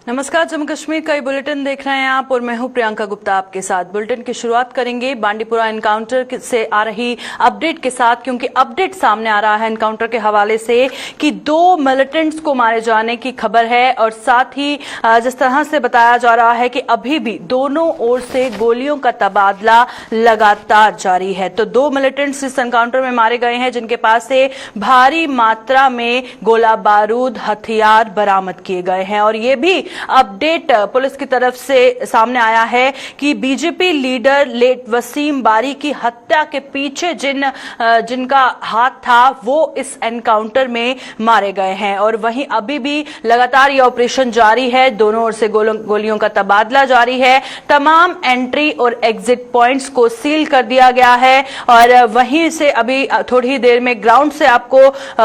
नमस्कार, जम्मू कश्मीर का ये बुलेटिन देख रहे हैं आप और मैं हूं प्रियंका गुप्ता आपके साथ। बुलेटिन की शुरुआत करेंगे बांडीपुरा एनकाउंटर से आ रही अपडेट के साथ, क्योंकि अपडेट सामने आ रहा है एनकाउंटर के हवाले से कि 2 मिलिटेंट्स को मारे जाने की खबर है और साथ ही जिस तरह से बताया जा रहा है कि अभी भी दोनों ओर से गोलियों का तबादला लगातार जारी है। तो 2 मिलिटेंट्स इस एनकाउंटर में मारे गए हैं जिनके पास से भारी मात्रा में गोला बारूद हथियार बरामद किए गए हैं। और ये भी अपडेट पुलिस की तरफ से सामने आया है कि बीजेपी लीडर लेट वसीम बारी की हत्या के पीछे जिनका हाथ था वो इस एनकाउंटर में मारे गए हैं। और वहीं अभी भी लगातार ये ऑपरेशन जारी है, दोनों ओर से गोलियों का तबादला जारी है। तमाम एंट्री और एग्जिट पॉइंट्स को सील कर दिया गया है और वहीं से अभी थोड़ी देर में ग्राउंड से आपको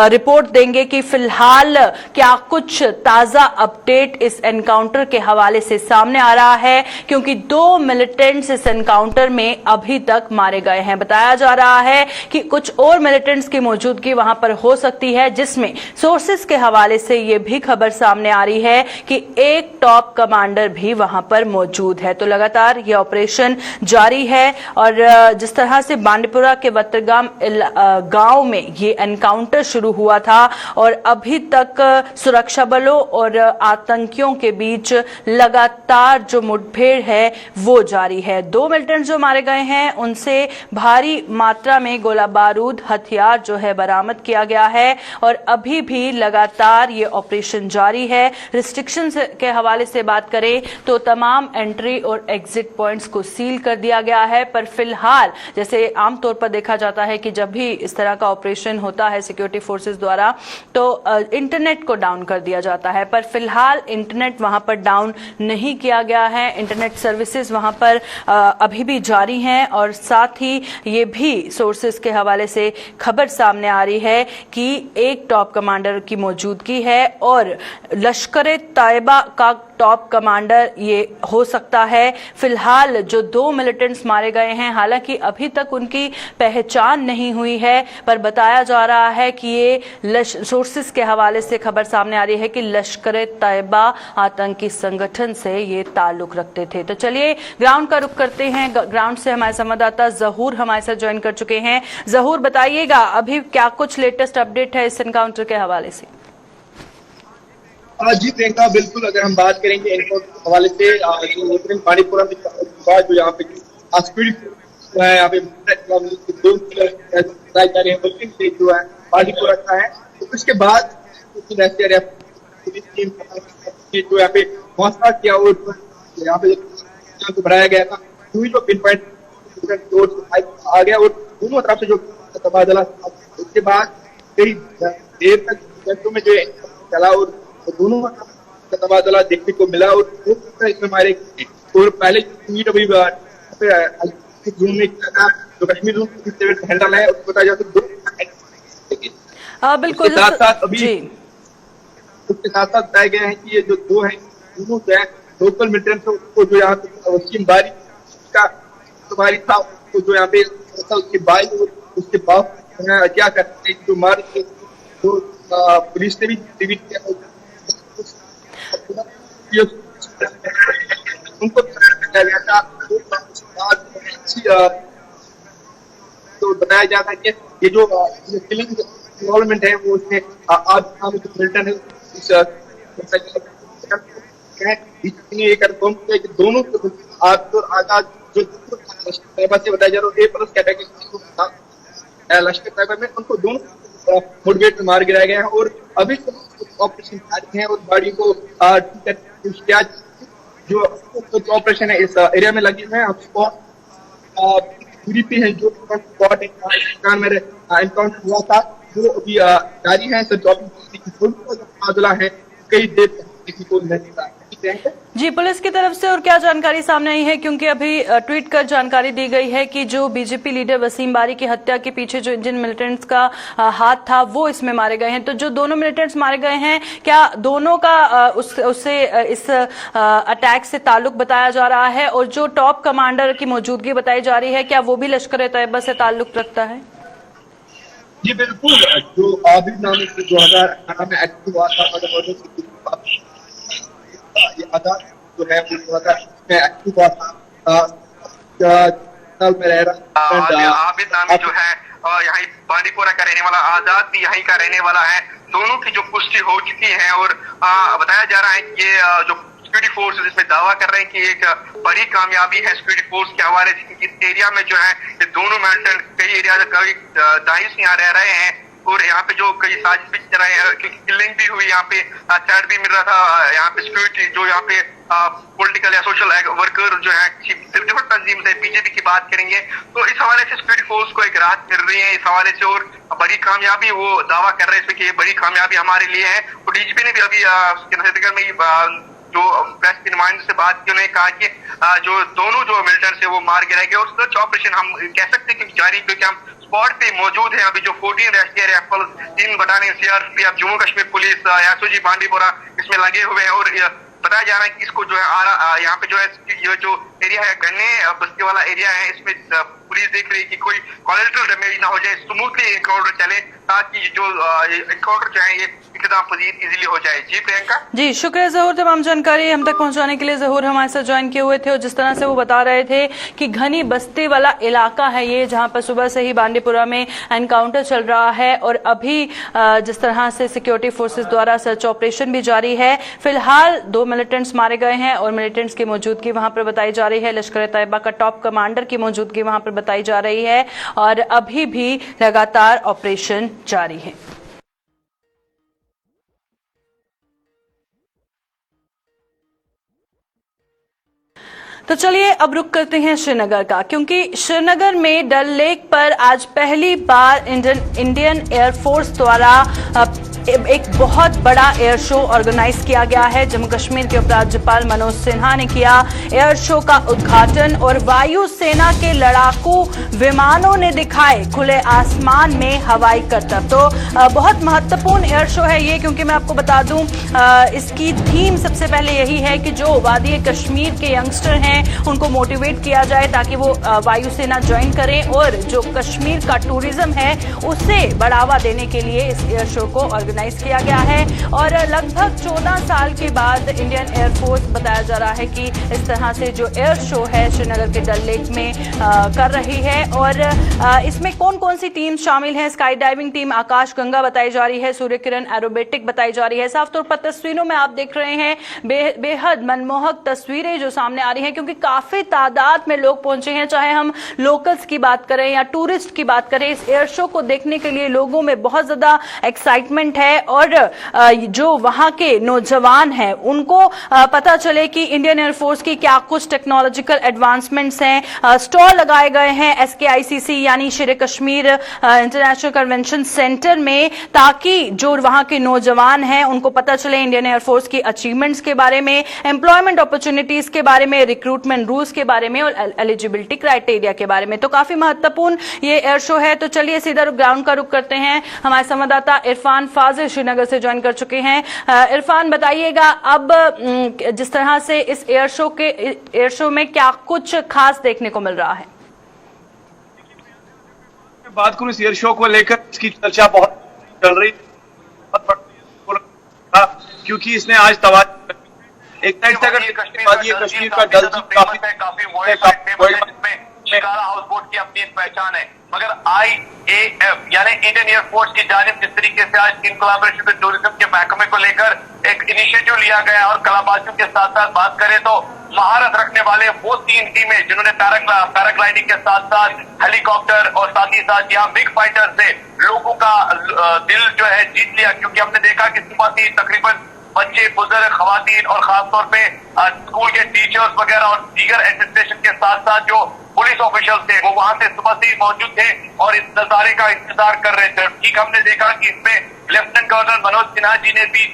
रिपोर्ट देंगे कि फिलहाल क्या कुछ ताजा अपडेट इस एनकाउंटर के हवाले से सामने आ रहा है, क्योंकि 2 मिलिटेंट्स इस एनकाउंटर में अभी तक मारे गए हैं। बताया जा रहा है कि कुछ और मिलिटेंट्स की मौजूदगी वहां पर हो सकती है, जिसमें सोर्सेस के हवाले से यह भी खबर सामने आ रही है कि एक टॉप कमांडर भी वहां पर मौजूद है। तो लगातार यह ऑपरेशन जारी है और जिस तरह से बांडीपुरा के वत्रगाम गांव में ये एनकाउंटर शुरू हुआ था और अभी तक सुरक्षा बलों और आतंकियों के बीच लगातार जो मुठभेड़ है वो जारी है। 2 मिलिटेंट्स जो मारे गए हैं उनसे भारी मात्रा में गोला बारूद हथियार जो है बरामद किया गया है और अभी भी लगातार ये ऑपरेशन जारी है। रिस्ट्रिक्शन के हवाले से बात करें तो तमाम एंट्री और एग्जिट पॉइंट्स को सील कर दिया गया है, पर फिलहाल जैसे आमतौर पर देखा जाता है कि जब भी इस तरह का ऑपरेशन होता है सिक्योरिटी फोर्सेस द्वारा तो इंटरनेट को डाउन कर दिया जाता है, पर फिलहाल इंटरनेट वहां पर डाउन नहीं किया गया है। इंटरनेट सर्विसेज वहां पर अभी भी जारी हैं और साथ ही ये भी सोर्सेज के हवाले से खबर सामने आ रही है कि एक टॉप कमांडर की मौजूदगी है और लश्कर-ए-तैयबा का टॉप कमांडर ये हो सकता है। फिलहाल जो 2 मिलिटेंट्स मारे गए हैं, हालांकि अभी तक उनकी पहचान नहीं हुई है, पर बताया जा रहा है कि ये सोर्सेस के हवाले से खबर सामने आ रही है कि लश्कर-ए-तैयबा आतंकी संगठन से ये ताल्लुक रखते थे। तो चलिए ग्राउंड का रुख करते हैं। ग्राउंड से हमारे संवाददाता जहूर हमारे साथ ज्वाइन कर चुके हैं। जहूर, बताइएगा अभी क्या कुछ लेटेस्ट अपडेट है इस एनकाउंटर के हवाले से? जी प्रियंका, बिल्कुल अगर हम बात करेंगे इनके हवाले से बांडीपुरा में जो यहाँ पे स्पीड है, यहाँ पे 2 जो है बांडीपुरा का है। तो उसके बाद जो यहाँ पे हौसला किया और यहाँ पे बढ़ाया गया था, जो पिन पॉइंट आ गया और दोनों तरफ से जो तबादला, उसके बाद कई देर तक में जो चला और दोनों का तबादला देखने को मिला और इसमें हमारे और पहले जून में जो कश्मीर जोन हैंडल है उसको बताया जाता है। बिल्कुल, साथ साथ अभी उसके साथ साथ बताया गया है कि ये जो 2 हैं दोनों जो है लोकल मिलिटेंट्स को जो यहाँ पे वसीम बारी का तुम्हारी था तो जो यहाँ पे उसके भाई और उसके बाप क्या करते हैं जो मार जो पुलिस ने भी ट्वीट किया उनको तो बताया जाता है कि ये जो किलिंग इन्वॉल्वमेंट है वो उसमें आज मिलिटेंट है कि दोनों आजाद जो तैयबा से बताया जा रहा है A+ कैटेगरी लश्कर तैयबा में उनको दोनों मुठभेड़ में मार गिराया गया है और अभी ऑपरेशन जारी है और गाड़ी को जो ऑपरेशन है इस एरिया में लगी हुए हैं। पीडीपी है जो स्पॉट मेरे एनकाउंटर हुआ था वो अभी जारी है। तबादला है कई देर किसी को नहीं जी, पुलिस की तरफ से और क्या जानकारी सामने आई है, क्योंकि अभी ट्वीट कर जानकारी दी गई है कि जो बीजेपी लीडर वसीम बारी की हत्या के पीछे जो जिन मिलिटेंट्स का हाथ था वो इसमें मारे गए हैं। तो जो दोनों मिलिटेंट्स मारे गए हैं, क्या दोनों का उससे इस अटैक से ताल्लुक बताया जा रहा है और जो टॉप कमांडर की मौजूदगी बताई जा रही है क्या वो भी लश्कर-ए-तैयबा से ताल्लुक रखता है? जी बिल्कुल, जो आबिद नाम से 2018 में एक्टिव हुआ था आजाद जो है वो थोड़ा सा एक्टिव हुआ था में रह रहा। आबिद नामी जो है यहाँ बांडीपुरा का रहने वाला, आजाद भी यहीं का रहने वाला है। दोनों की जो पुष्टि हो चुकी है और बताया जा रहा है कि ये जो सिक्योरिटी फोर्स इसमें दावा कर रहे हैं कि एक बड़ी कामयाबी है सिक्योरिटी फोर्स के हवाले से, क्योंकि इस एरिया में जो है ये दोनों मिलिटेंट कई एरिया कई दाइश यहाँ रह रहे हैं और यहाँ पे जो कई साजिश भी चल रहे हैं, क्योंकि किलिंग भी हुई, यहाँ पे थ्रेट भी मिल रहा था। यहाँ पे सिक्योरिटी जो यहाँ पे पॉलिटिकल या सोशल वर्कर जो है डिफरेंट तंजीम से बीजेपी की बात करेंगे, तो इस हवाले से सिक्योरिटी फोर्स को एक राहत मिल रही है इस हवाले से और बड़ी कामयाबी वो दावा कर रहे हैं इसमें कि ये बड़ी कामयाबी हमारे लिए है। और डीजीपी ने भी अभी श्रीनगर में जो प्रेस के नुमाइंदे से बात की, उन्होंने कहा कि जो दोनों जो मिलिटेंट्स है वो मार गिराए गए और सर्च ऑपरेशन हम कह सकते हैं कि जारी, क्योंकि हम स्पॉट पे मौजूद है। अभी जो 14 rescue rifle 3 battalion CRPF Jammu Kashmir police SOG Bandipora इसमें लगे हुए हैं और बताया जा रहा है कि इसको जो है यहाँ पे जो है ये जो एरिया है गन्ने बस्ती वाला एरिया है, इसमें पुलिस देख रही है कि कोई कोलैटरल डैमेज ना हो जाए, स्मूथली एनकाउंटर चले ताकि जो एनकाउंटर जो है ये इक़्तिदाम पजीर इजीली हो जाए। जी प्रियंका। जी शुक्रिया ज़हूर, तमाम जानकारी हम तक पहुंचाने के लिए। ज़हूर हमारे साथ ज्वाइन किए हुए थे और जिस तरह से वो बता रहे थे कि घनी बस्ती वाला इलाका है ये, जहां पर सुबह से ही बांडीपुरा में एनकाउंटर चल रहा है और अभी जिस तरह से सिक्योरिटी फोर्सेस द्वारा सर्च ऑपरेशन भी जारी है। फिलहाल 2 मिलिटेंट्स मारे गए हैं और मिलिटेंट्स की मौजूदगी वहां पर बताई जा रही है। लश्कर ए तैयबा का टॉप कमांडर की मौजूदगी वहां पर बताई जा रही है और अभी भी लगातार ऑपरेशन जारी है। तो चलिए अब रुक करते हैं श्रीनगर का, क्योंकि श्रीनगर में डल लेक पर आज पहली बार इंडियन एयरफोर्स द्वारा एक बहुत बड़ा एयर शो ऑर्गेनाइज किया गया है। जम्मू कश्मीर के उपराज्यपाल मनोज सिन्हा ने किया एयर शो का उद्घाटन और वायुसेना के लड़ाकू विमानों ने दिखाए खुले आसमान में हवाई करतब। तो बहुत महत्वपूर्ण एयर शो है ये, क्योंकि मैं आपको बता दूं इसकी थीम सबसे पहले यही है कि जो वादी कश्मीर के यंगस्टर हैं उनको मोटिवेट किया जाए ताकि वो वायुसेना ज्वाइन करें और जो कश्मीर का टूरिज्म है उसे बढ़ावा देने के लिए इस एयर शो को ऑर्गेनाइज किया गया है। और लगभग 14 साल के बाद इंडियन एयरफोर्स बताया जा रहा है कि इस तरह से जो एयर शो है श्रीनगर के डल लेक में कर रही है। और इसमें कौन कौन सी टीम शामिल है? स्काई डाइविंग टीम आकाश गंगा बताई जा रही है, सूर्य किरण एरोबेटिक बताई जा रही है। साफ तौर पर तस्वीरों में आप देख रहे हैं बेहद मनमोहक तस्वीरें जो सामने आ रही हैं, क्योंकि काफी तादाद में लोग पहुंचे हैं। चाहे हम लोकल्स की बात करें या टूरिस्ट की बात करें, इस एयर शो को देखने के लिए लोगों में बहुत ज्यादा एक्साइटमेंट है और जो वहां के नौजवान हैं उनको पता चले कि इंडियन एयरफोर्स की क्या कुछ टेक्नोलॉजिकल एडवांसमेंट्स हैं। स्टॉल लगाए गए हैं SKICC यानी शेर कश्मीर इंटरनेशनल कन्वेंशन सेंटर में, ताकि जो वहां के नौजवान हैं उनको पता चले इंडियन एयरफोर्स की अचीवमेंट्स के बारे में, एम्प्लॉयमेंट अपॉर्चुनिटीज के बारे में, रिक्रूटमेंट रूल्स के बारे में और एलिजिबिलिटी क्राइटेरिया के बारे में। तो काफी महत्वपूर्ण ये एयर शो है। तो चलिए सीधा ग्राउंड का रुख करते हैं। हमारे संवाददाता इरफान फाजिल श्रीनगर से ज्वाइन कर चुके हैं। इरफान बताइएगा, अब जिस तरह से इस एयर शो में क्या कुछ खास देखने को मिल रहा है? बात करूं इस एयर शो को लेकर, इसकी चर्चा बहुत चल रही क्योंकि इसने आज एक साइड से अगर कश्मीर का डल काफी शिकारा हाउस बोट की अपनी एक पहचान है, मगर IAF यानी इंडियन एयरफोर्स की जानिब जिस तरीके से आज इन कोलैबोरेशन विद टूरिज्म के महकमे को लेकर एक इनिशिएटिव लिया गया और कलाबाजियों के साथ साथ बात करें तो महारत रखने वाले वो 3 टीमें जिन्होंने पैराग्लाइडिंग के साथ साथ हेलीकॉप्टर और साथ ही साथ यहाँ बिग फाइटर से लोगों का दिल जो है जीत लिया, क्योंकि हमने देखा कि सुबह से तकरीबन बच्चे, बुजुर्ग, खवातीन और खासतौर पे स्कूल के टीचर्स वगैरह और दीगर एडमिनिस्ट्रेशन के साथ साथ जो पुलिस ऑफिशियल थे वो वहां से सुबह से ही मौजूद थे और इस नजारे का इंतजार कर रहे थे। ठीक हमने देखा कि इसमें लेफ्टिनेंट गवर्नर मनोज सिन्हा जी ने भी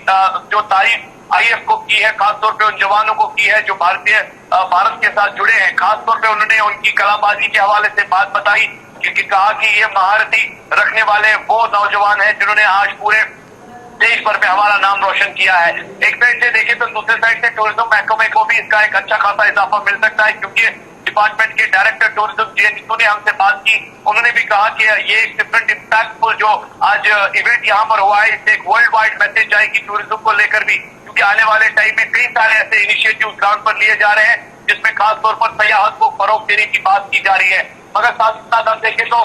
जो तारीफ IAF को की है, खासतौर पे उन जवानों को की है जो भारत के साथ जुड़े हैं। खासतौर पे उन्होंने उनकी कलाबाजी के हवाले से बात बताई, क्योंकि कहा कि ये महारथी रखने वाले वो नौजवान हैं जिन्होंने आज पूरे देश भर में हमारा नाम रोशन किया है। एक साइड से देखें तो दूसरे साइड से टूरिज्म महकमे को भी इसका एक अच्छा खासा इजाफा मिल सकता है, क्योंकि डिपार्टमेंट के डायरेक्टर टूरिज्म JNU ने हमसे बात की। उन्होंने भी कहा कि ये एक डिफरेंट इम्पैक्टफुल जो आज इवेंट यहाँ पर हुआ है, इससे एक वर्ल्ड वाइड मैसेज आएगी टूरिज्म को लेकर भी, क्योंकि आने वाले टाइम में कई सारे ऐसे इनिशिएटिव ग्राउंड पर लिए जा रहे हैं, जिसमें खासतौर पर सयाहत को फरोग देने की बात की जा रही है। मगर साथ ही साथ हम देखें तो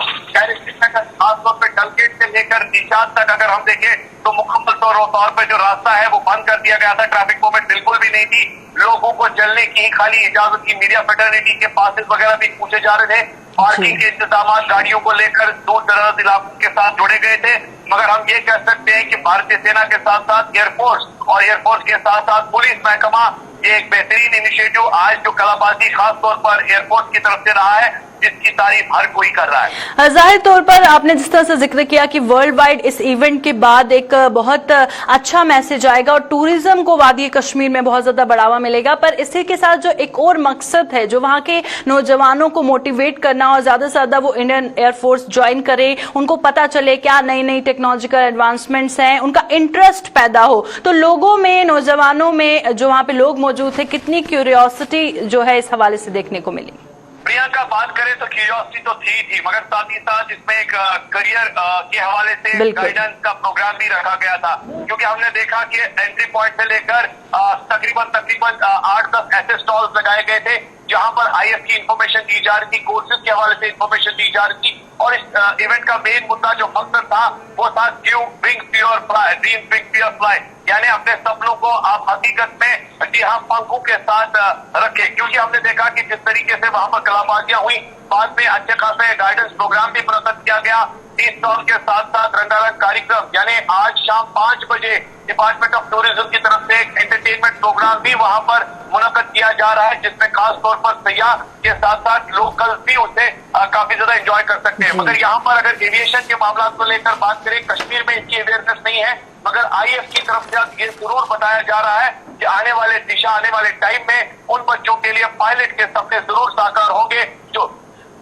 खासतौर पर डलगेट से लेकर निशात तक अगर हम देखें तो मुकम्मल तौर पर जो रास्ता है वो बंद कर दिया गया था। ट्रैफिक मूवमेंट बिल्कुल भी नहीं थी। लोगों को चलने की ही खाली इजाजत की। मीडिया फेटर्निटी के पासेस वगैरह भी पूछे जा रहे थे। पार्किंग के इंतजाम गाड़ियों को लेकर दूर दराज इलाकों के साथ जुड़े गए थे। मगर हम ये कह सकते हैं कि भारतीय सेना के साथ साथ एयरफोर्स और एयरफोर्स के साथ साथ पुलिस महकमा, ये एक बेहतरीन इनिशिएटिव आज जो कलाबाजी खासतौर पर एयरफोर्स की तरफ से रहा है, जिसकी तारीफ हर कोई कर रहा है। जाहिर तौर पर आपने जिस तरह से जिक्र किया कि वर्ल्ड वाइड इस इवेंट के बाद एक बहुत अच्छा मैसेज आएगा और टूरिज्म को वादी कश्मीर में बहुत ज्यादा बढ़ावा मिलेगा, पर इसी के साथ जो एक और मकसद है जो वहां के नौजवानों को मोटिवेट करना और ज्यादा से ज्यादा वो इंडियन एयरफोर्स ज्वाइन करे, उनको पता चले क्या नई नई टेक्नोलॉजिकल एडवांसमेंट्स हैं, उनका इंटरेस्ट पैदा हो, तो लोगों में, नौजवानों में जो वहां पे लोग मौजूद थे, कितनी क्यूरियोसिटी जो है इस हवाले से देखने को मिली? प्रियंका, बात करें तो क्यूरियोसिटी तो थी मगर साथ ही साथ इसमें एक करियर के हवाले से गाइडेंस का प्रोग्राम भी रखा गया था। क्योंकि हमने देखा कि एंट्री पॉइंट से लेकर तकरीबन 8-10 ऐसे स्टॉल्स लगाए गए थे जहां पर आईएफ की इंफॉर्मेशन दी जा रही थी, कोर्सेज के हवाले से इंफॉर्मेशन दी जा रही थी। और इस इवेंट का मेन मुद्दा जो मकसद था वो था ड्रीम्स ब्रिंग योर फ्लाई, यानी अपने सपनों को आप हकीकत में पंखों के साथ रखें। क्योंकि हमने देखा कि जिस तरीके से वहां पर कलाबाजियां हुई, बाद में अच्छे खासे गाइडेंस प्रोग्राम भी मुनक्किद किया गया। इस स्टॉल के साथ साथ रंगारंग कार्यक्रम, यानी आज शाम 5 बजे डिपार्टमेंट ऑफ टूरिज्म की तरफ से एक एंटरटेनमेंट प्रोग्राम भी वहां पर मुनक्किद किया जा रहा है, जिसमें खास तौर पर सयाह के साथ साथ लोकल भी उसे काफी ज्यादा एंजॉय कर सकते हैं। मगर यहाँ पर अगर एविएशन के मामला को लेकर बात करें, कश्मीर में इसकी अवेयरनेस नहीं है, मगर आईएफ की तरफ से ये जरूर बताया जा रहा है कि आने वाले टाइम में उन बच्चों के लिए पायलट के सपने जरूर साकार होंगे जो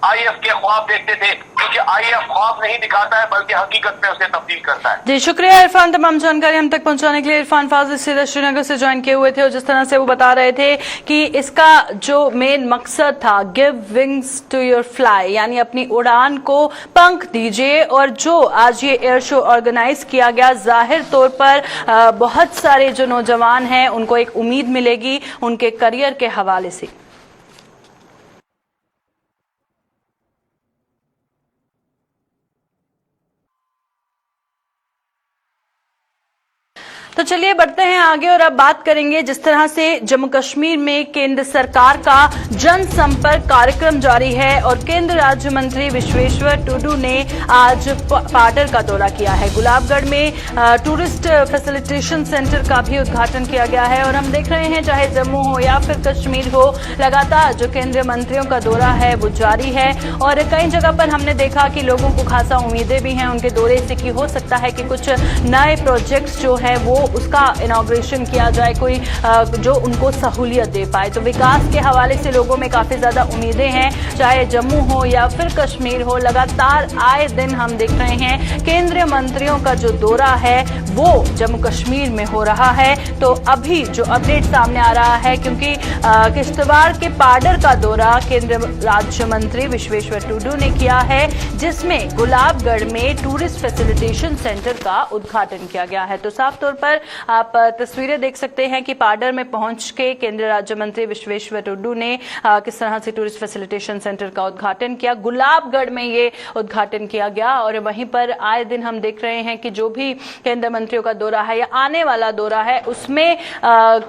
आईएफ के ख्वाब देखते थे। क्योंकि आईएफ ख्वाब नहीं दिखाता है बल्कि हकीकत में उसे तब्दील करता है। जी शुक्रिया इरफान, तमाम जानकारी हम तक पहुंचाने के लिए। इरफान फाजिल सीधा श्रीनगर से ज्वाइन किए हुए थे और जिस तरह से वो बता रहे थे कि इसका जो मेन मकसद था, give wings to your fly, यानी अपनी उड़ान को पंख दीजिए। और जो आज ये एयर शो ऑर्गेनाइज किया गया, जाहिर तौर पर बहुत सारे जो नौजवान हैं उनको एक उम्मीद मिलेगी उनके करियर के हवाले से। तो चलिए बढ़ते हैं आगे और अब बात करेंगे जिस तरह से जम्मू कश्मीर में केंद्र सरकार का जनसंपर्क कार्यक्रम जारी है और केंद्र राज्य मंत्री विश्वेश्वर टुडू ने आज पाडर का दौरा किया है। गुलाबगढ़ में टूरिस्ट फैसिलिटेशन सेंटर का भी उद्घाटन किया गया है और हम देख रहे हैं चाहे जम्मू हो या फिर कश्मीर हो, लगातार जो केंद्रीय मंत्रियों का दौरा है वो जारी है और कई जगह पर हमने देखा कि लोगों को खासा उम्मीदें भी हैं उनके दौरे से कि हो सकता है कि कुछ नए प्रोजेक्ट्स जो है वो उसका इनॉग्रेशन किया जाए, कोई जो उनको सहूलियत दे पाए। तो विकास के हवाले से लोगों में काफी ज्यादा उम्मीदें हैं, चाहे जम्मू हो या फिर कश्मीर हो। लगातार आए दिन हम देख रहे हैं केंद्रीय मंत्रियों का जो दौरा है वो जम्मू कश्मीर में हो रहा है। तो अभी जो अपडेट सामने आ रहा है, क्योंकि किश्तवाड़ के पाडर का दौरा केंद्रीय राज्य मंत्री विश्वेश्वर टुडू ने किया है, जिसमें गुलाबगढ़ में टूरिस्ट फैसिलिटेशन सेंटर का उद्घाटन किया गया है। तो साफ तौर पर आप तस्वीरें देख सकते हैं कि पाडर में पहुंच के केंद्रीय राज्य मंत्री विश्वेश्वर टुडू ने किस तरह से टूरिस्ट फैसिलिटेशन सेंटर का उद्घाटन किया। गुलाबगढ़ में ये उद्घाटन किया गया और वहीं पर आए दिन हम देख रहे हैं कि जो भी केंद्रीय मंत्रियों का दौरा है या आने वाला दौरा है उसमें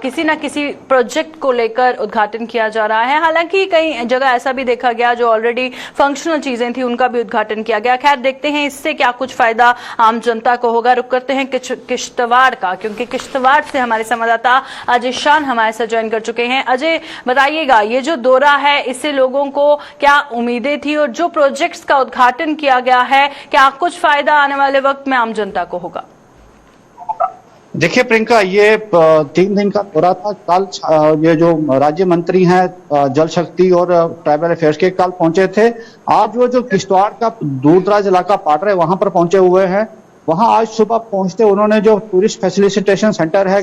किसी न किसी प्रोजेक्ट को लेकर उद्घाटन किया जा रहा है। हालांकि कई जगह ऐसा भी देखा गया जो ऑलरेडी फंक्शनल चीजें थी उनका भी उद्घाटन किया गया। खैर देखते हैं इससे क्या कुछ फायदा आम जनता को होगा। रुक करते हैं किश्तवाड़ का, क्योंकि किश्तवाड़ से हमारे संवाददाता अजय शान हमारे साथ ज्वाइन कर चुके हैं। अजय बताइएगा, ये जो दौरा है इससे लोगों को क्या उम्मीदें थी और जो प्रोजेक्ट्स का उद्घाटन किया गया है क्या कुछ फायदा आने वाले वक्त में आम जनता को होगा? देखिए प्रियंका, ये 3 दिन का दौरा था। कल ये जो राज्य मंत्री हैं जल शक्ति और ट्राइबल अफेयर्स के कल पहुंचे थे। आज वो जो किश्तवाड़ का दूर दराज इलाका पाडर है वहां पर पहुंचे हुए हैं। वहां आज सुबह पहुंचते उन्होंने जो टूरिस्ट फैसिलिटेशन सेंटर है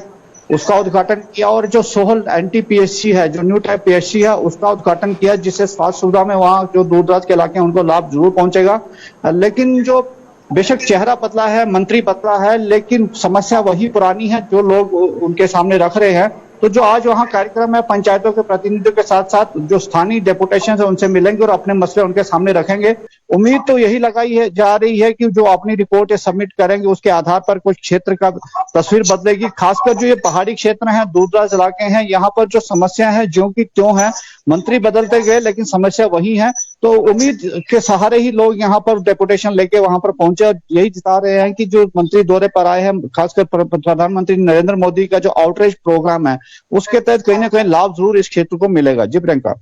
उसका उद्घाटन किया और जो सोहल NTPSC है, जो न्यू टाइप PSC है, उसका उद्घाटन किया, जिससे स्वास्थ्य सुविधा में वहां जो दूर दराज के इलाके हैं उनको लाभ जरूर पहुंचेगा। लेकिन जो बेशक चेहरा बदला है, मंत्री बदला है, लेकिन समस्या वही पुरानी है जो लोग उनके सामने रख रहे हैं। तो जो आज वहाँ कार्यक्रम है, पंचायतों के प्रतिनिधियों के साथ साथ जो स्थानीय डेपुटेशन है उनसे मिलेंगे और अपने मसले उनके सामने रखेंगे। उम्मीद तो यही लगाई है जा रही है कि जो अपनी रिपोर्ट सबमिट करेंगे उसके आधार पर कुछ क्षेत्र का तस्वीर बदलेगी। खासकर जो ये पहाड़ी क्षेत्र हैं, दूरदराज इलाके हैं, यहाँ पर जो समस्या है ज्यों की त्यों है। मंत्री बदलते गए लेकिन समस्या वही है। तो उम्मीद के सहारे ही लोग यहाँ पर डेपुटेशन लेके वहां पर पहुंचे और यही जता रहे हैं कि जो मंत्री दौरे पर आए हैं, खासकर प्रधानमंत्री नरेंद्र मोदी का जो आउटरीच प्रोग्राम है उसके तहत कहीं ना कहीं लाभ जरूर इस क्षेत्र को मिलेगा। जी प्रियंका।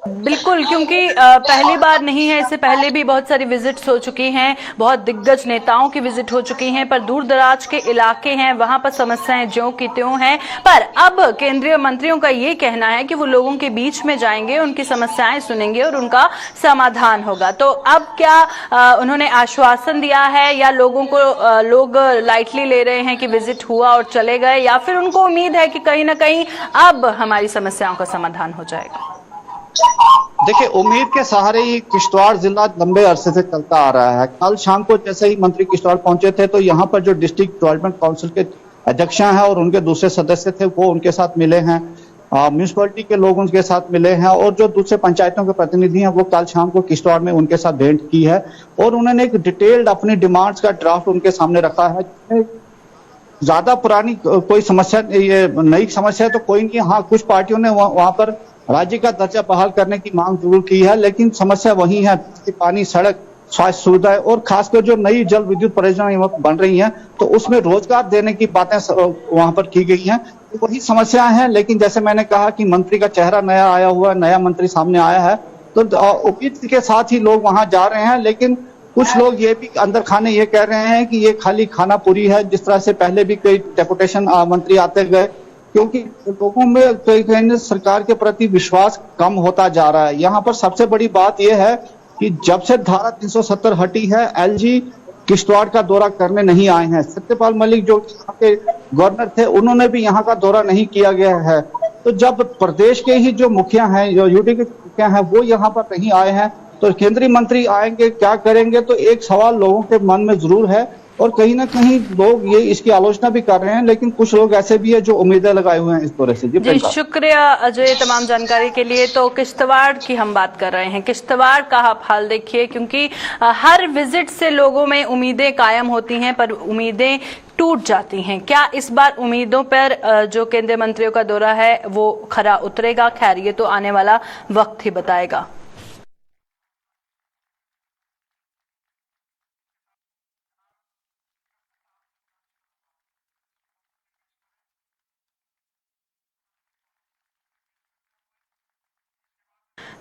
बिल्कुल, क्योंकि पहली बार नहीं है, इससे पहले भी बहुत सारी विजिट्स हो चुकी हैं, बहुत दिग्गज नेताओं की विजिट हो चुकी हैं, पर दूर दराज के इलाके हैं वहां पर समस्याएं ज्यों की त्यों हैं। पर अब केंद्रीय मंत्रियों का ये कहना है कि वो लोगों के बीच में जाएंगे, उनकी समस्याएं सुनेंगे और उनका समाधान होगा। तो अब क्या उन्होंने आश्वासन दिया है या लोगों को लोग लाइटली ले रहे हैं कि विजिट हुआ और चले गए, या फिर उनको उम्मीद है कि कहीं ना कहीं अब हमारी समस्याओं का समाधान हो जाएगा? देखिए, उम्मीद के सहारे ही किश्तवाड़ जिला लंबे अरसे से चलता आ रहा है। कल शाम को जैसे ही मंत्री किश्तवाड़ पहुंचे थे तो यहाँ पर जो डिस्ट्रिक्ट डेवलपमेंट काउंसिल के अध्यक्ष हैं और उनके दूसरे सदस्य थे वो उनके साथ मिले हैं, म्यूनिसिपैलिटी के लोग उनके साथ मिले हैं और जो दूसरे पंचायतों के प्रतिनिधि हैं वो कल शाम को किश्तवाड़ में उनके साथ भेंट की है और उन्होंने एक डिटेल्ड अपनी डिमांड्स का ड्राफ्ट उनके सामने रखा है। ज्यादा पुरानी कोई समस्या, ये नई समस्या तो कोई नहीं। हाँ, कुछ पार्टियों ने वहां पर राज्य का दर्जा बहाल करने की मांग जरूर की है, लेकिन समस्या वही है कि पानी, सड़क, स्वास्थ्य सुविधाएं और खासकर जो नई जल विद्युत परियोजना बन रही हैं तो उसमें रोजगार देने की बातें वहां पर की गई हैं। तो वही समस्याएं हैं, लेकिन जैसे मैंने कहा कि मंत्री का चेहरा नया आया हुआ, नया मंत्री सामने आया है तो उम्मीद के साथ ही लोग वहां जा रहे हैं। लेकिन कुछ लोग ये भी अंदर खाने ये कह रहे हैं कि ये खाली खाना पूरी है, जिस तरह से पहले भी कई डेपुटेशन मंत्री आते गए, क्योंकि लोगों में कहीं सरकार के प्रति विश्वास कम होता जा रहा है। यहाँ पर सबसे बड़ी बात यह है कि जब से धारा 370 हटी है, एलजी किश्तवाड़ का दौरा करने नहीं आए हैं। सत्यपाल मलिक जो यहाँ के गवर्नर थे उन्होंने भी यहाँ का दौरा नहीं किया गया है। तो जब प्रदेश के ही जो मुखिया हैं, जो यूटी के मुखिया हैं, वो यहाँ पर नहीं आए हैं तो केंद्रीय मंत्री आएंगे क्या करेंगे, तो एक सवाल लोगों के मन में जरूर है और कहीं ना कहीं लोग ये इसकी आलोचना भी कर रहे हैं। लेकिन कुछ लोग ऐसे भी है जो उम्मीदें लगाए हुए हैं इस दौरे से। जी शुक्रिया अजय तमाम जानकारी के लिए। तो किश्तवाड़ की हम बात कर रहे हैं, किश्तवाड़ का आप हाल देखिए, क्योंकि हर विजिट से लोगों में उम्मीदें कायम होती हैं पर उम्मीदें टूट जाती हैं। क्या इस बार उम्मीदों पर जो केंद्रीय मंत्रियों का दौरा है वो खरा उतरेगा? खैर, ये तो आने वाला वक्त ही बताएगा।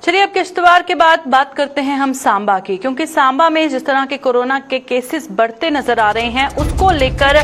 चलिए अब किश्तवाड़ के बाद बात करते हैं हम सांबा की, क्योंकि सांबा में जिस तरह के कोरोना के केसेस बढ़ते नजर आ रहे हैं उसको लेकर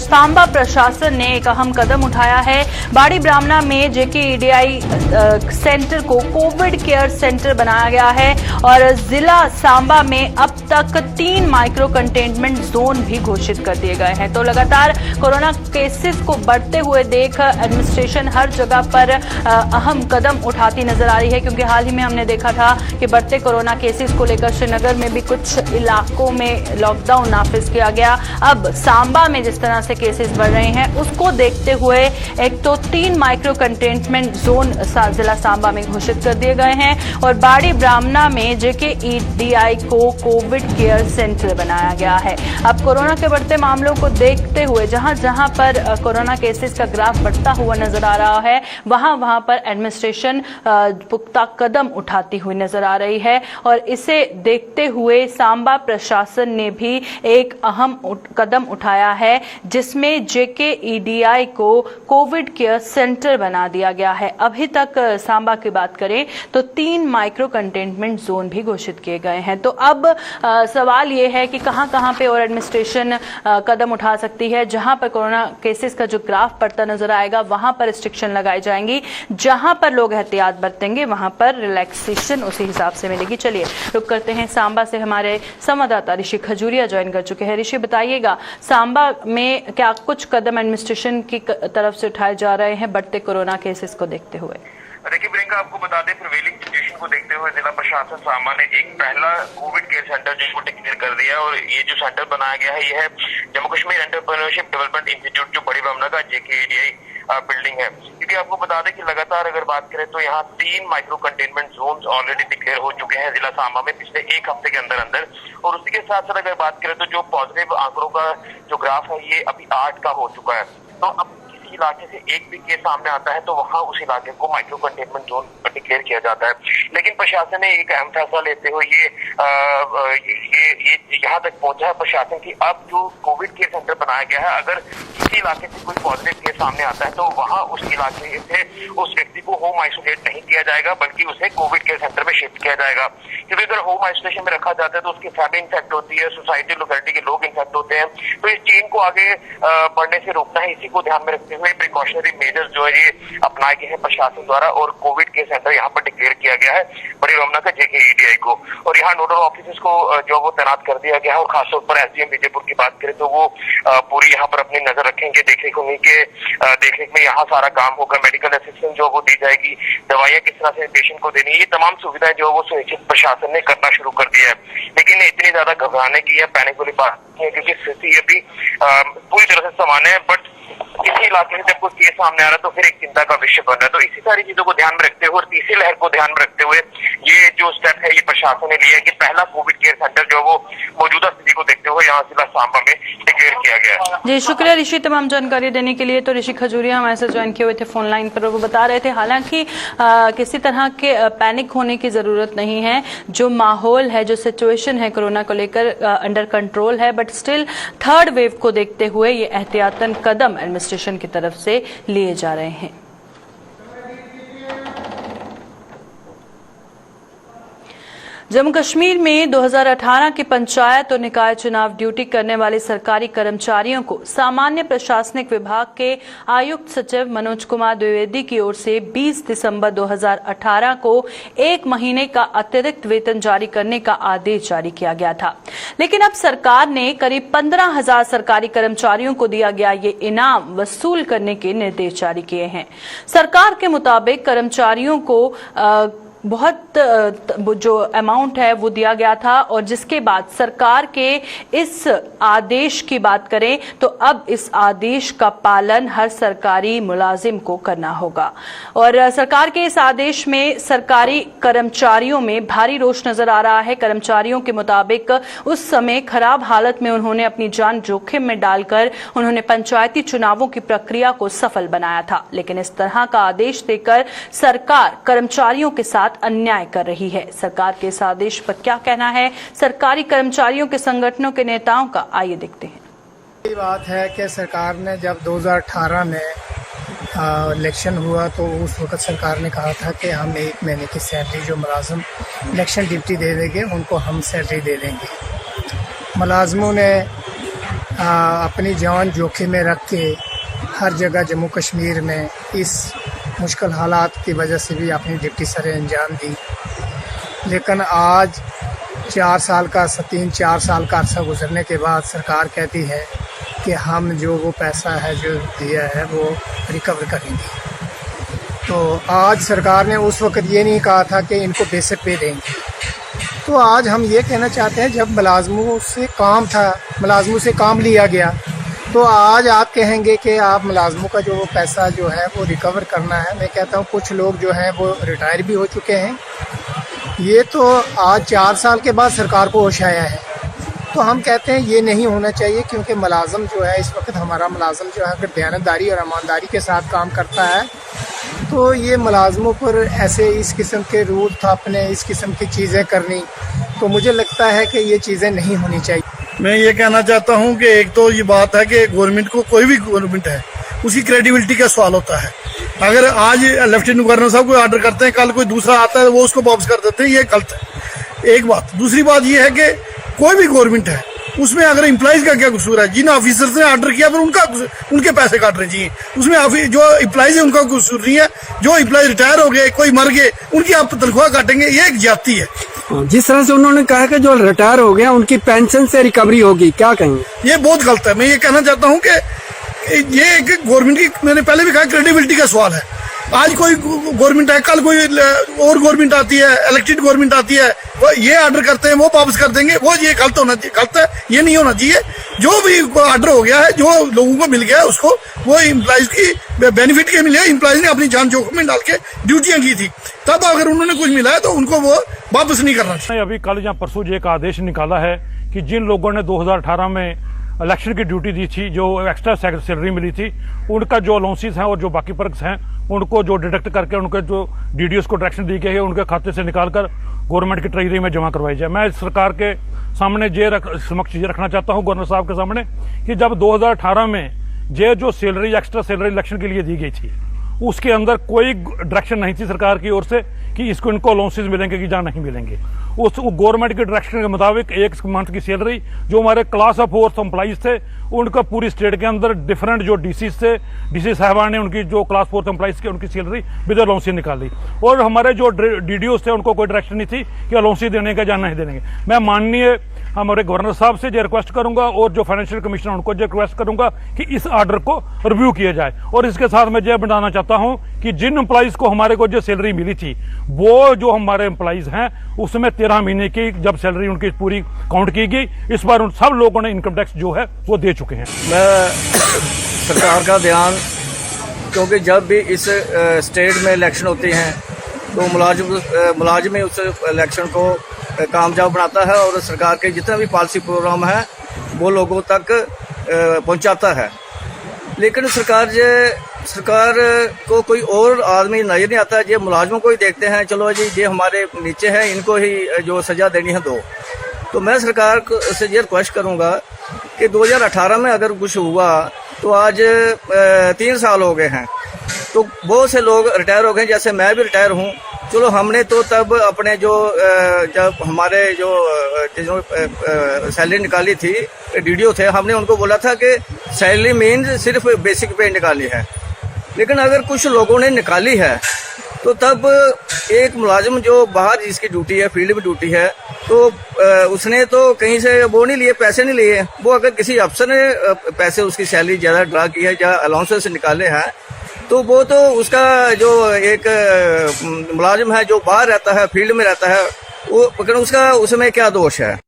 सांबा प्रशासन ने एक अहम कदम उठाया है। बाड़ी ब्राह्मणा में जेकेईडीआई सेंटर को कोविड केयर सेंटर बनाया गया है और जिला सांबा में अब तक 3 माइक्रो कंटेनमेंट जोन भी घोषित कर दिए गए हैं। तो लगातार कोरोना केसेस को बढ़ते हुए देख एडमिनिस्ट्रेशन हर जगह पर अहम कदम उठाती नजर आ रही है, क्योंकि हाल ही में हमने देखा था कि बढ़ते कोरोना केसेस को लेकर श्रीनगर में भी कुछ इलाकों में लॉकडाउन नाफिज किया गया। अब सांबा में जिस तरह से केसेस बढ़ रहे हैं उसको देखते हुए एक तो 3 माइक्रो कंटेनमेंट जोन जिला सांबा में घोषित कर दिए गए हैं और बाड़ी ब्राह्मणा में जेकेईडीआई को कोविड केयर सेंटर बनाया गया है। अब कोरोना के बढ़ते मामलों को देखते हुए जहां जहां पर कोरोना केसेस का ग्राफ बढ़ता हुआ नजर आ रहा है वहां पर एडमिनिस्ट्रेशन पुख्ता कदम उठाती हुई नजर आ रही है और इसे देखते हुए सांबा प्रशासन ने भी एक अहम कदम उठाया है, जिसमें जेकेईडीआई को कोविड केयर सेंटर बना दिया गया है। अभी तक सांबा की बात करें तो 3 माइक्रो कंटेनमेंट जोन भी घोषित किए गए हैं। तो अब सवाल ये है कि कहां कहां पे और एडमिनिस्ट्रेशन कदम उठा सकती है। जहां पर कोरोना केसेस का जो ग्राफ बढ़ता नजर आएगा वहां पर रिस्ट्रिक्शन लगाई जाएंगी, जहां पर लोग एहतियात बरतेंगे वहां पर रिलैक्सेशन उसी हिसाब से मिलेगी। चलिए रुक करते हैं सांबा से, हमारे संवाददाता ऋषि खजूरिया ज्वाइन कर चुके हैं। ऋषि, बताइएगा सांबा में क्या कुछ कदम एडमिनिस्ट्रेशन की तरफ से उठाए जा रहे हैं बढ़ते कोरोना केसेस को देखते हुए? देखिए प्रियंका, आपको बता दें प्रिवेलिंग सिचुएशन को देखते हुए जिला प्रशासन सांबा ने एक पहला कोविड केयर सेंटर जो डिक्लेयर कर दिया और ये जो सेंटर बनाया गया है यह है Jammu Kashmir entrepreneurship development institute जो बड़ी ब्राह्मणा का जेकेईडीआई बिल्डिंग है। क्योंकि आपको बता दें कि लगातार अगर बात करें तो यहाँ 3 micro containment zone already declare हो चुके हैं जिला सांबा में पिछले 1 हफ्ते के अंदर अंदर। और उसी के साथ साथ अगर बात करें तो जो पॉजिटिव आंकड़ों का जो ग्राफ है ये अभी 8 का हो चुका है। तो अब किसी इलाके से एक भी केस सामने आता है तो वहाँ उस इलाके को माइक्रो कंटेनमेंट जोन डिक्लेयर किया जाता है। लेकिन प्रशासन ने एक अहम फैसला लेते हुए ये यहाँ तक पहुंचा है प्रशासन की, अब जो कोविड केयर सेंटर बनाया गया है, अगर किसी इलाके से कोई पॉजिटिव केस सामने आता है तो वहाँ उस इलाके से उस व्यक्ति को होम आइसोलेट नहीं किया जाएगा बल्कि उसे कोविड केयर सेंटर में शिफ्ट किया जाएगा। क्योंकि अगर होम आइसोलेशन में रखा जाता है तो उसकी फैमिली इन्फेक्ट होती है, सोसाइटी लोकेलिटी के लोग इन्फेक्ट होते हैं। तो इस चेन को आगे बढ़ने से रोकना है, इसी को ध्यान में रखते हुए प्रिकॉशनरी मेजर्स जो है ये अपनाए गए हैं प्रशासन द्वारा और कोविड केयर सेंटर यहाँ पर डिक्लेयर किया गया है बड़ी रमना का JKEDI को। और यहाँ नोडल ऑफिसर्स को जो वो तैनात कर दिया गया है और खासतौर पर SDM विजयपुर की बात करें तो वो पूरी यहाँ पर अपनी नजर रखेंगे, देखरेख उन्हीं के देखरेख में यहाँ सारा काम होगा। मेडिकल असिस्टेंस जो वो दी जाएगी, दवाइयाँ किस तरह से पेशेंट को देनी है, ये तमाम सुविधाएं जो वो सुनिश्चित प्रशासन ने करना शुरू कर दिया है। लेकिन इतनी ज्यादा घबराने की या पैनिक वाली बात नहीं है क्योंकि स्थिति अभी पूरी तरह से सामान्य है। बट किसी इलाके में जब कोई केस सामने आ रहा है तो फिर एक चिंता का विषय बन रहा है। तो इसी सारी चीजों को ध्यान में रखते हुए और तीसरी लहर को ध्यान में रखते हुए ये जो स्टेप है ये प्रशासन ने लिया है कि पहला कोविड केयर सेंटर जो वो मौजूदा स्थिति को देखते हुए यहाँ जिला सांबा में डिक्लेयर किया गया है। जी शुक्रिया ऋषि तमाम जानकारी देने के लिए। तो ऋषि खजूरिया हमारे साथ ज्वाइन किए हुए थे फोन लाइन पर, वो बता रहे थे हालांकि किसी तरह के पैनिक होने की जरूरत नहीं है, जो माहौल है, जो सिचुएशन है कोरोना को लेकर अंडर कंट्रोल है, बट स्टिल थर्ड वेव को देखते हुए ये एहतियातन कदम एडमिनिस्ट्रेशन की तरफ से लिए जा रहे हैं। जम्मू कश्मीर में 2018 के पंचायत और निकाय चुनाव ड्यूटी करने वाले सरकारी कर्मचारियों को सामान्य प्रशासनिक विभाग के आयुक्त सचिव मनोज कुमार द्विवेदी की ओर से 20 दिसंबर 2018 को 1 महीने का अतिरिक्त वेतन जारी करने का आदेश जारी किया गया था। लेकिन अब सरकार ने करीब 15,000 सरकारी कर्मचारियों को दिया गया ये इनाम वसूल करने के निर्देश जारी किए हैं। सरकार के मुताबिक कर्मचारियों को बहुत जो अमाउंट है वो दिया गया था और जिसके बाद सरकार के इस आदेश की बात करें तो अब इस आदेश का पालन हर सरकारी मुलाजिम को करना होगा। और सरकार के इस आदेश में सरकारी कर्मचारियों में भारी रोष नजर आ रहा है। कर्मचारियों के मुताबिक उस समय खराब हालत में उन्होंने अपनी जान जोखिम में डालकर उन्होंने पंचायती चुनावों की प्रक्रिया को सफल बनाया था। लेकिन इस तरह का आदेश देकर सरकार कर्मचारियों के साथ अन्याय कर रही है। सरकार के इस आदेश पर क्या कहना है सरकारी कर्मचारियों के संगठनों के नेताओं का, आइए देखते हैं। ये बात है कि सरकार ने जब 2018 में इलेक्शन हुआ तो उस वक्त सरकार ने कहा था कि हम 1 महीने की सैलरी जो मुलाजिम इलेक्शन ड्यूटी दे देंगे उनको हम सैलरी दे देंगे। मुलाजिमों ने अपनी जान जोखिम में रख के हर जगह जम्मू कश्मीर में इस मुश्किल हालात की वजह से भी अपनी ड्यूटी सर अंजाम दी। लेकिन आज 3-4 साल का अरसा गुजरने के बाद सरकार कहती है कि हम जो वो पैसा है जो दिया है वो रिकवर करेंगे। तो आज सरकार ने उस वक्त ये नहीं कहा था कि इनको बेसिक पे देंगे। तो आज हम ये कहना चाहते हैं जब मुलाजमों से काम था, मुलाजमों से काम लिया गया, तो आज आप कहेंगे कि आप मुलाजमों का जो पैसा जो है वो रिकवर करना है। मैं कहता हूँ कुछ लोग जो हैं वो रिटायर भी हो चुके हैं। ये तो आज 4 साल के बाद सरकार को होश आया है। तो हम कहते हैं ये नहीं होना चाहिए क्योंकि मुलाजम जो है इस वक्त हमारा मुलाजम जो है अगर दयानतदारी और ईमानदारी के साथ काम करता है तो ये मुलाजमों पर ऐसे इस किस्म के रूल थापने, इस किस्म की चीज़ें करनी, तो मुझे लगता है कि ये चीज़ें नहीं होनी चाहिए। मैं ये कहना चाहता हूँ कि एक तो ये बात है कि गवर्नमेंट को, कोई भी गवर्नमेंट है, उसकी क्रेडिबिलिटी का सवाल होता है। अगर आज लेफ्टिनेंट गवर्नर साहब कोई ऑर्डर करते हैं, कल कोई दूसरा आता है वो उसको वापस कर देते हैं, ये गलत है। एक बात। दूसरी बात ये है कि कोई भी गवर्नमेंट है उसमें अगर एम्प्लॉइज का क्या कसूर है? जिन ऑफिसर्स ने ऑर्डर किया फिर उनके पैसे काट रहे चाहिए, उसमें जो एम्प्लॉइज है उनका कसूर नहीं है। जो एम्प्लॉय रिटायर हो गए, कोई मर गए, उनकी आप तनख्वाह काटेंगे, ये एक ज्यादती है। जिस तरह से उन्होंने कहा कि जो रिटायर हो गए उनकी पेंशन से रिकवरी होगी, क्या कहेंगे? ये बहुत गलत है। मैं ये कहना चाहता हूँ कि ये एक गवर्नमेंट की, मैंने पहले भी कहा, क्रेडिबिलिटी का सवाल है। आज कोई गवर्नमेंट है, कल कोई और गवर्नमेंट आती है, इलेक्टेड गवर्नमेंट आती है, वो ये ऑर्डर करते हैं वो वापस कर देंगे, वो ये गलत होना चाहिए, गलत है, ये नहीं होना चाहिए। जो भी ऑर्डर हो गया है, जो लोगों को मिल गया है, उसको वो इम्प्लॉइज की बेनिफिट के मिले, इम्प्लॉइज ने अपनी जान जोखिम में डाल के ड्यूटियां की थी, तब अगर उन्होंने कुछ मिला है तो उनको वो वापस नहीं करना चाहिए। अभी कल या परसों जो एक आदेश निकाला है कि जिन लोगों ने 2018 में इलेक्शन की ड्यूटी दी थी, जो एक्स्ट्रा सैलरी मिली थी, उनका जो अलाउंसेस हैं और जो बाकी पर्क्स हैं उनको जो डिडक्ट करके उनके जो डीडीओस को डायरेक्शन दी गई है उनके खाते से निकालकर गवर्नमेंट की ट्रेजरी में जमा करवाई जाए। मैं सरकार के सामने समक्ष ये रखना चाहता हूं गवर्नर साहब के सामने कि जब 2018 में जो सैलरी एक्स्ट्रा सैलरी इलेक्शन के लिए दी गई थी उसके अंदर कोई डायरेक्शन नहीं थी सरकार की ओर से कि इसको इनको अलाउंसेस मिलेंगे कि या नहीं मिलेंगे। उस गवर्नमेंट के डायरेक्शन के मुताबिक एक मंथ की सैलरी जो हमारे क्लास ऑफ फोर्स एम्प्लॉइज थे उनका पूरी स्टेट के अंदर डिफरेंट जो डीसी थे, डीसी साहबान ने उनकी जो क्लास फोर्स एम्प्लॉइज की उनकी सैलरी विद अलाउंसेस निकाली और हमारे जो डीडीओस थे उनको कोई डायरेक्शन नहीं थी कि अलाउंसेस देने का या नहीं देने का। मैं माननीय हमारे गवर्नर साहब से जो रिक्वेस्ट करूंगा और जो फाइनेंशियल कमिश्नर उनको जो रिक्वेस्ट करूंगा कि इस ऑर्डर को रिव्यू किया जाए। और इसके साथ मैं यह बताना चाहता हूं कि जिन एम्प्लॉइज को हमारे को जो सैलरी मिली थी वो जो हमारे एम्प्लॉइज हैं उसमें 13 महीने की जब सैलरी उनकी पूरी काउंट की गई, इस बार उन सब लोगों ने इनकम टैक्स जो है वो दे चुके हैं। मैं सरकार का ध्यान, क्योंकि जब भी इस स्टेट में इलेक्शन होती हैं तो मुलाजिम ही उस इलेक्शन को कामयाब बनाता है और सरकार के जितने भी पॉलिसी प्रोग्राम है वो लोगों तक पहुंचाता है। लेकिन सरकार को कोई और आदमी नजर नहीं आता है, ये मुलाजिमों को ही देखते हैं, चलो जी ये हमारे नीचे हैं, इनको ही जो सजा देनी है दो। तो मैं सरकार से ये रिक्वेस्ट करूंगा कि 2018 में अगर कुछ हुआ तो आज 3 साल हो गए हैं, तो बहुत से लोग रिटायर हो गए, जैसे मैं भी रिटायर हूँ। चलो हमने तो तब अपने जब हमारे जो सैलरी निकाली थी डीडीओ थे, हमने उनको बोला था कि सैलरी मीन्स सिर्फ बेसिक पे निकाली है। लेकिन अगर कुछ लोगों ने निकाली है तो तब एक मुलाजिम जो बाहर जिसकी ड्यूटी है, फील्ड में ड्यूटी है, तो उसने तो कहीं से वो नहीं लिए, पैसे नहीं लिए। वो अगर किसी अफसर ने पैसे उसकी सैलरी ज़्यादा ड्रा की है या अलाउंसेस निकाले हैं तो वो तो उसका जो एक मुलाजिम है जो बाहर रहता है, फील्ड में रहता है, वो उसका उसमें क्या दोष है।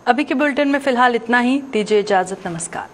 अभी के बुलेटिन में फिलहाल इतना ही, दीजिए इजाजत, नमस्कार।